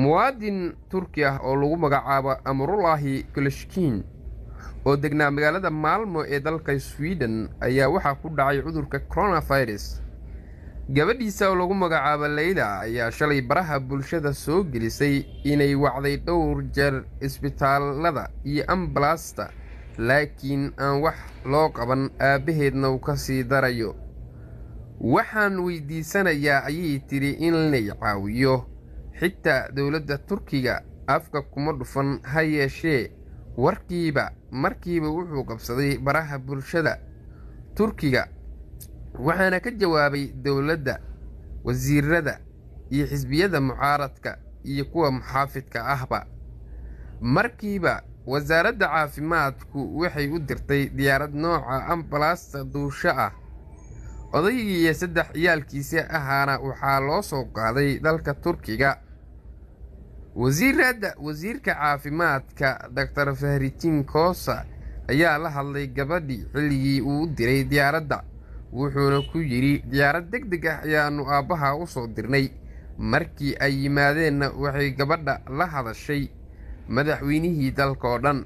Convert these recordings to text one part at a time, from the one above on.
muwaadin Turki ah oo lagu magacaabo Amrullahi Kulishkin oo degnaa magaalada Malmo ee dalka Sweden ayaa waxa ku dhacay cudurka coronavirus. Gabadhiisa oo lagu magacaabo Leila ayaa shalay baraha bulshada soo gelisay inay wacday dhowr jeer isbitaalada iyo ambalaasta, laakiin aan wax loo qaban, aabaheedna uu ka sii darayo. Waxaan weydiisanayaa ayay tiri in la caawiyo, xitaa dowladda Turkiga afka kuma dhufan, ha yeeshee markiiba wuxuu qabsaday baraha bulshada Turkiga, waxaana ka jawaabay dowladda, wasiirada iyo xisbiyada mucaaradka iyo kuwa muxaafidka ahba. Markiiba wasaaradda caafimaadku waxay u dirtay diyaarad nooca ambalaasta duusha ah. Odaygii iyo 3 ciyaalkiisa ahaana waxaa loo soo qaaday dalka Turkiga. Wasiirka caafimaadka Dr. Fahrettin Kosa ayaa la hadlay gabadhii xilligii uu diray diyaaradda, wuxuuna ku yiri diyaarad degdeg ah ayaanu aabaha u soo dirnay. Markii ay yimaadeenna waxay gabadha la hadashay madaxweynihii dalka oo dhan.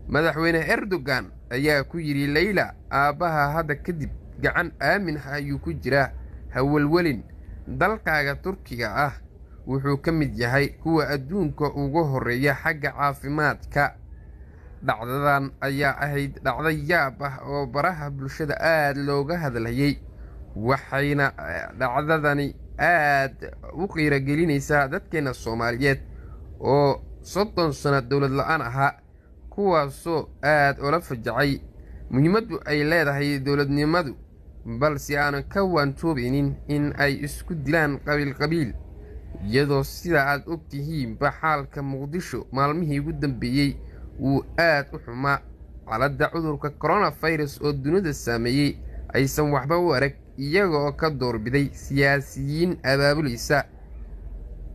Madaxweyne Erdogan ayaa ku yiri Leila, aabaha hadda kadib gacan aamin ah ayuu ku jiraa, ha walwalin. Dalkaaga Turkiga ah wuxuu ka mid yahay kuwa adduunka ugu horeeya xagga caafimaadka. Dhacdadan ayaa ahayd dhacdo yaab ah oo baraha bulshada aad looga hadlayay, waxayna dhacdadani aad u qiiragelinaysaa dadkeena Soomaaliyeed oo 30 sano dowlad la'aan ahaa, kuwaasoo aad ula fajacay muhiimaddu ay leedahay dowladnimadu, balse aanan ka waantoobeynin in ay isku dilaan qabiil, iyadoo sida aad ogtihiin xaalka Muqdisho maalmihii ugu dambeeyay uu aad u xumaa. Xaaladda cudurka coronavirus oo dunida saameeyay aysan waxba u arag, iyaga oo ka doorbiday siyaasiyiin abaabulaysa,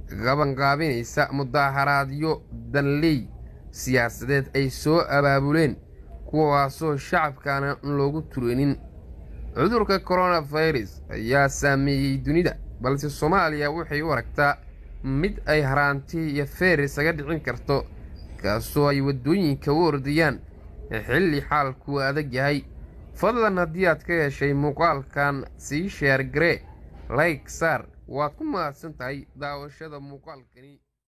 qabanqaabinaysa mudaharaadyo danley siyaasadeed ay soo abaabuleen, kuwaasoo shacabkaana loogu tureenin. Cudurka coronavirus ayaa saameeyay dunida, balse Soomaaliya waxay u aragtaa mid ay haraanti iyo feer isaga dhicin karto, kaasoo ay wadooyinka u ordayaan xilli xaalku adag yahay. Fadlan haddii aad ka heshay muuqaalkan, sii share garee, like saar, waad ku mahadsan tahay daawashada muuqaalkani.